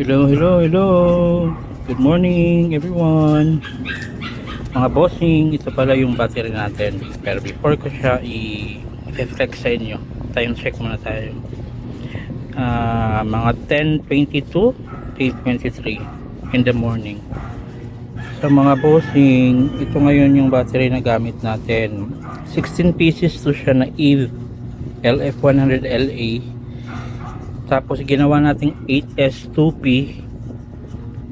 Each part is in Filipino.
Hello, hello, hello. Good morning everyone. Mga bossing, ito pala yung battery natin. Pero before ko siya i-flex sa inyo, time check muna tayo. Mga 10:22, 8:23 in the morning. So mga bossing, ito ngayon yung battery na gamit natin. 16 pieces to siya na EVE LF100LA. Tapos ginawa nating 8S2P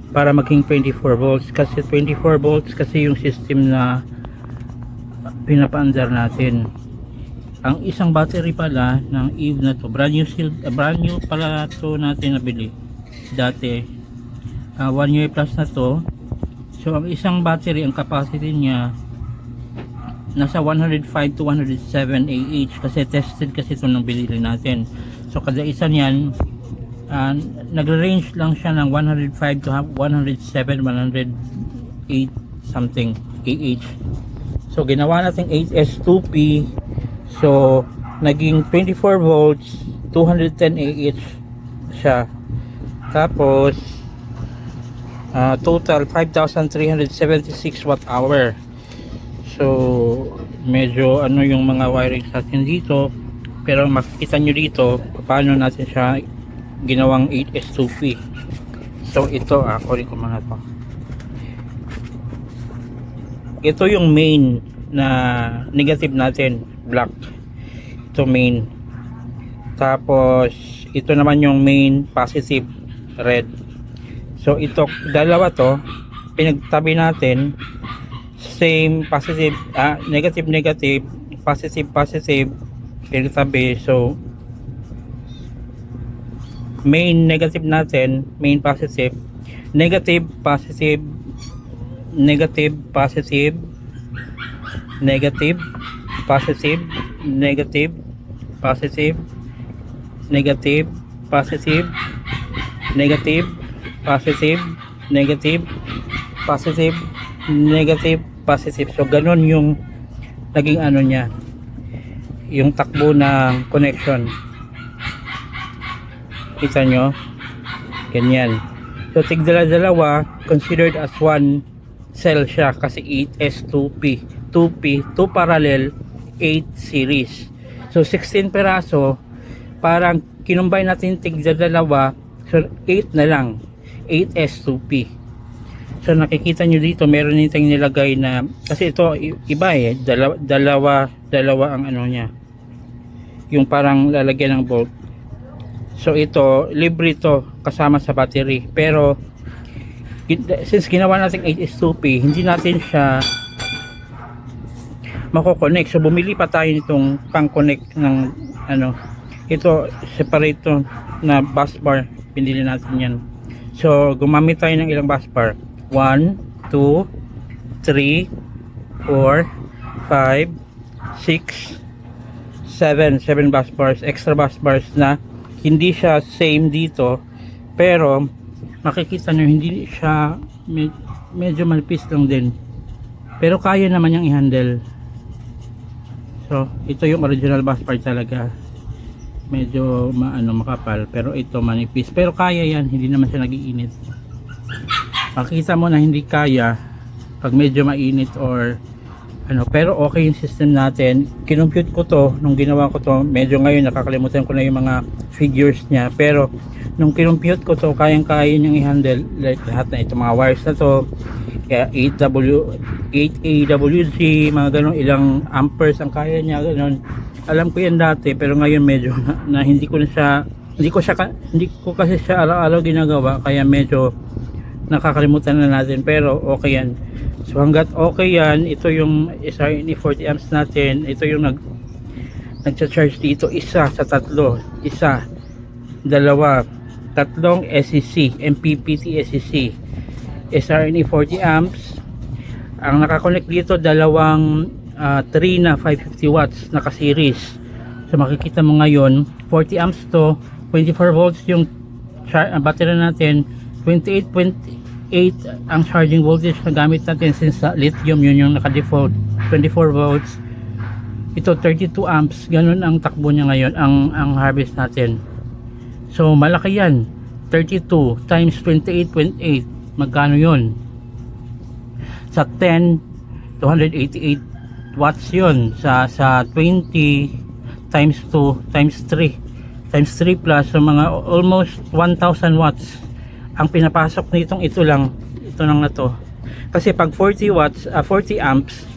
para maging 24 volts kasi 24 volts kasi yung system na pinapaandar natin. Ang isang battery pala ng EVE na to, brand new pala to natin nabili dati, 1 year plus na to. So ang isang battery, ang capacity niya nasa 105 to 107 Ah kasi tested kasi ito nang binili natin. So kada isa niyan nagre-range lang siya ng 105 to 107, 108 something Ah. So ginawa natin 8S2P. So naging 24 volts, 210 Ah siya. Tapos total 5,376 watt hour. So medyo ano yung mga wiring sa atin dito, pero makikita nyo dito paano natin siya ginawang 8S2P. So ito, kunin ko mga to. Ito yung main na negative natin, black. Ito main. Tapos ito naman yung main positive, red. So ito, dalawa to pinagtabi natin, same positive, negative negative, positive positive pinagtabi. So main negative natin, main positive, negative positive, negative positive, negative positive, negative positive, negative positive, negative positive, negative positive, negative positive. So ganun yung naging ano niya, yung takbo ng connection. Kita nyo, ganyan. So tigdala-dalawa considered as one cell siya kasi 8S2P, 2P, 2 parallel, 8 series. So 16 peraso, parang kinumbay natin tigdala-dalawa, so 8 na lang, 8S2P. So nakikita nyo dito meron nitong nilagay na, kasi ito iba dalawa ang ano niya, yung parang lalagyan ng bolt. So ito libre to kasama sa battery, pero since ginawa natin 8S2P, hindi natin siya mako-connect. So bumili pa tayo nitong pang-connect ng ano, ito separate to na bus bar, pinili natin yan. So gumamit tayo ng ilang bus bar, 1, 2, 3, 4, 5, 6, 7 bus bars, extra bus bars na hindi siya same dito, pero makikita nyo hindi siya medyo malpis lang din, pero kaya naman niyang i-handle. So ito yung original bus bar talaga, medyo makapal, pero ito manipis, pero kaya yan, hindi naman siya nagiinit. Makikita mo na hindi kaya pag medyo mainit or ano, pero okay yung system natin. Kinumpute ko to nung ginawa ko to, medyo ngayon nakakalimutan ko na yung mga figures niya, pero nung kinumpute ko to, kayang-kaya niyang i-handle lahat na ito, mga wires na to, kaya 8AWG, mga ganun, ilang amperes ang kaya niya, ganun. Alam ko yan dati, pero ngayon medyo na hindi ko kasi siya araw-araw ginagawa, kaya medyo nakakalimutan na natin, pero okay yan. So hanggat okay yan, ito yung SRNE 40 amps natin, ito yung nagcha-charge dito, isa sa tatlo, isa, dalawa, tatlong SEC, MPPT SEC, SRNE 40 amps. Ang nakakonect dito, dalawang 3 na 550 watts naka-series. So makikita mo ngayon, 40 amps to, 24 volts yung battery natin, 28.8 ang charging voltage na gamit natin, since lithium yun yung naka-default, 24 volts. Ito 32 amps, ganun ang takbo niya ngayon, ang harvest natin. So malaki yan. 32 times 28, magkano yun? Sa 10, 288 watts yun. Sa 20 times 2 times 3 times 3 plus, so mga almost 1,000 watts ang pinapasok nitong ito lang na to. Kasi pag 40 watts, 40 amps,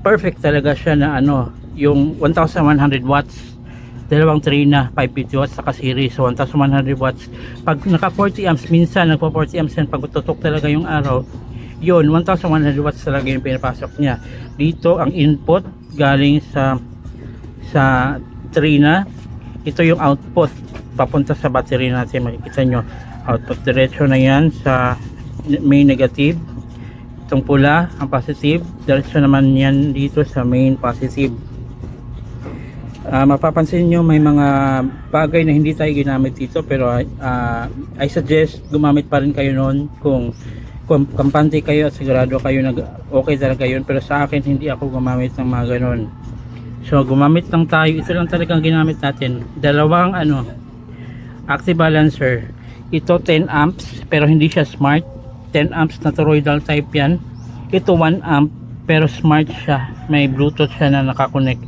perfect talaga siya na ano, yung 1,100 watts, dalawang tray na 550 watts saka series, so 1,100 watts. Pag naka 40 amps, minsan nagpo 40 amps yan, pag tutok talaga yung araw, yun 1,100 watts talaga yung pinapasok niya. Dito ang input galing sa tray na, ito yung output papunta sa battery natin. Makikita nyo output diretso na yan sa main negative, itong pula ang positive, diretso naman yan dito sa main positive. Mapapansin nyo may mga bagay na hindi tayo ginamit dito, pero I suggest gumamit pa rin kayo noon kung kampante kayo at sigurado kayo na okay talaga yun. Pero sa akin hindi ako gumamit ng mga ganon, so gumamit lang tayo, ito lang talagang ginamit natin, dalawang active balancer. Ito 10 amps pero hindi siya smart, 10 amps na toroidal type yan. Ito 1 amp pero smart siya, may bluetooth siya na nakakonect.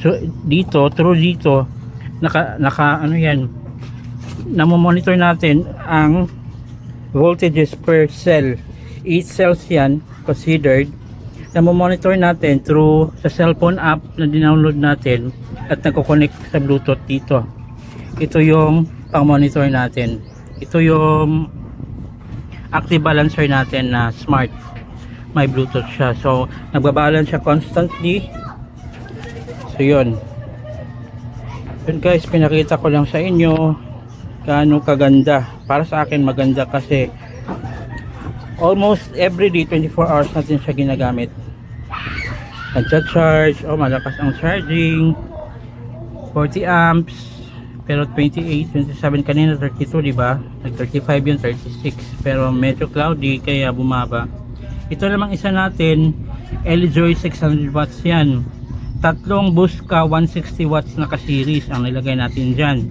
So dito, through dito naka ano yan, namomonitor natin ang voltages per cell. Each cells yan considered, namomonitor natin through sa cellphone app na dinownload natin at nagko-connect sa bluetooth dito. Ito yung pang monitor natin. Ito yung active balancer natin na smart, may bluetooth siya, so nagbabalance siya constantly. So yun guys, pinakita ko lang sa inyo gaano kaganda. Para sa akin maganda kasi almost everyday 24 hours natin siya ginagamit. Nagcha-charge, malakas ang charging, 40 amps pero 28, 27, kanina 32, diba? Nag 35 yun, 36, pero medyo cloudy kaya bumaba. Ito namang isa natin, LJoy 600 watts yan, tatlong Buska 160 watts na ka-series ang nilagay natin dyan.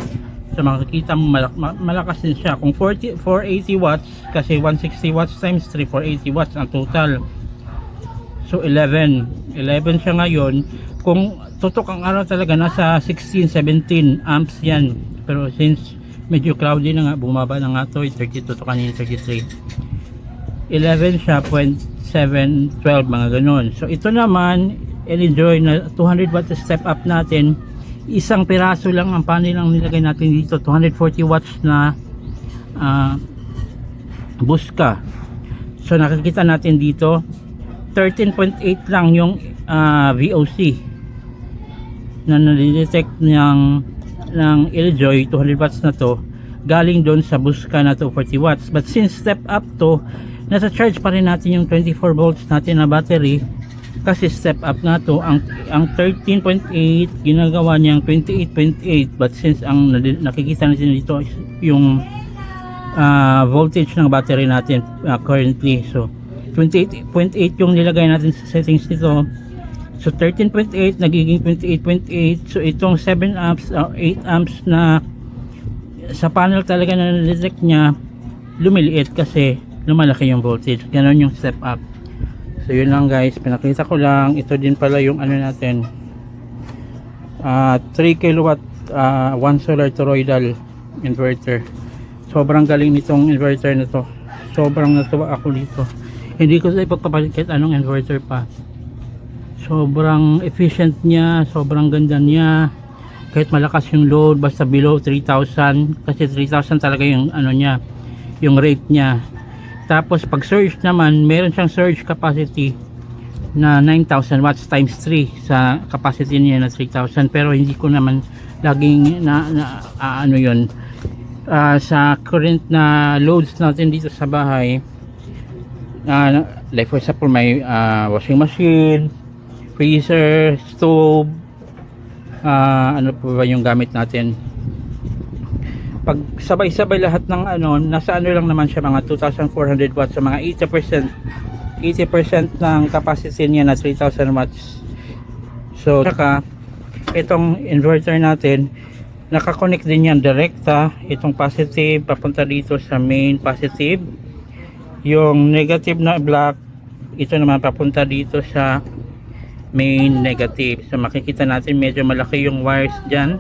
So makikita mo malakas din siya. Kung 480 watts, kasi 160 watts times 3, 480 watts ang total, so 11 siya ngayon. Kung tutok ang araw talaga, nasa 16-17 amps yan, pero since medyo cloudy na nga, bumaba na nga to, 32 to kanina 33, 11 siya, 0.712 mga ganun. So ito naman LJoy na 200 watt step up natin, isang piraso lang ang panel ang nilagay natin dito, 240 watts na Buska. So nakikita natin dito 13.8 lang yung VOC na nade-detect ng LJoy 200 watts na to, galing doon sa Buska na 240 watts. But since step up to, nasa charge pa rin natin yung 24 volts natin na battery, kasi step up na to. Ang 13.8 ginagawa niyang 28.8, but since ang nakikita natin dito yung voltage ng battery natin currently, so 28.8 yung nilagay natin sa settings nito. So 13.8 nagiging 28.8. So itong 7 amps or 8 amps na sa panel talaga na na-detect niya, lumiliit kasi lumalaki yung voltage. Ganon yung step up. So yun lang guys, pinakita ko lang. Ito din pala yung ano natin, 3 kilowatt 1 solar toroidal inverter. Sobrang galing nitong inverter na to. Sobrang natuwa ako dito. Hindi ko sa ipagpapalit kahit anong inverter pa. Sobrang efficient niya, sobrang ganda niya. Kahit malakas yung load, basta below 3,000, kasi 3,000 talaga yung ano niya, yung rate niya. Tapos pag surge naman, meron siyang surge capacity na 9,000 watts times 3 sa capacity niya na 3,000. Pero hindi ko naman laging ano yun, sa current na loads natin dito sa bahay, like for example may washing machine, freezer, stove, ano pa ba yung gamit natin, pag sabay-sabay lahat ng ano, nasa ano lang naman siya, mga 2,400 watts, sa mga 80% ng capacity niya na 3,000 watts. So saka itong inverter natin, nakakonect din yan direkta. Itong positive papunta dito sa main positive, yung negative na black ito naman papunta dito sa main negative. So makikita natin medyo malaki yung wires dyan.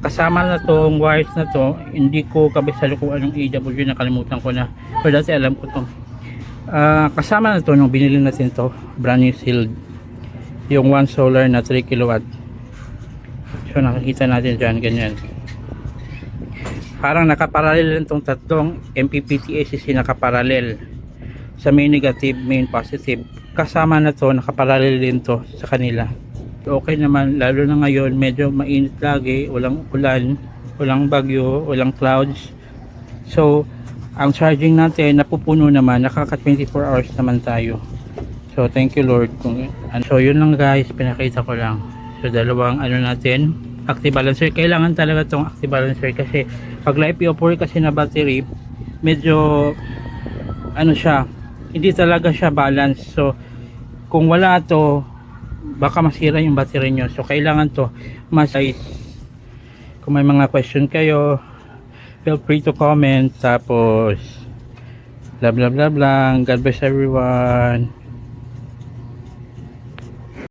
Kasama na tong wires na to, hindi ko kabisalo kung anong AW, nakalimutan ko na, pero dati alam ko to. Kasama na to nung binili natin to, brand new sealed, yung one solar na 3 kilowatt. So nakikita natin dyan ganyan, parang nakaparallel lang tong tatlong MPPT ACC, nakaparallel sa main negative, main positive. Kasama na to, nakaparallel din to sa kanila. Okay naman, lalo na ngayon medyo mainit lagi, walang ulan, walang bagyo, walang clouds. So ang charging natin napupuno naman, nakaka 24 hours naman tayo. So thank you Lord. So yun lang guys, pinakita ko lang. So dalawang ano natin, active balancer. Kailangan talaga tong active balancer kasi pag LiPo4 kasi na battery, medyo ano siya, hindi talaga siya balance. So kung wala to, baka masira yung battery nyo. So kailangan to mas-size. Kung may mga question kayo, feel free to comment. Tapos blah blah blah blah. God bless everyone.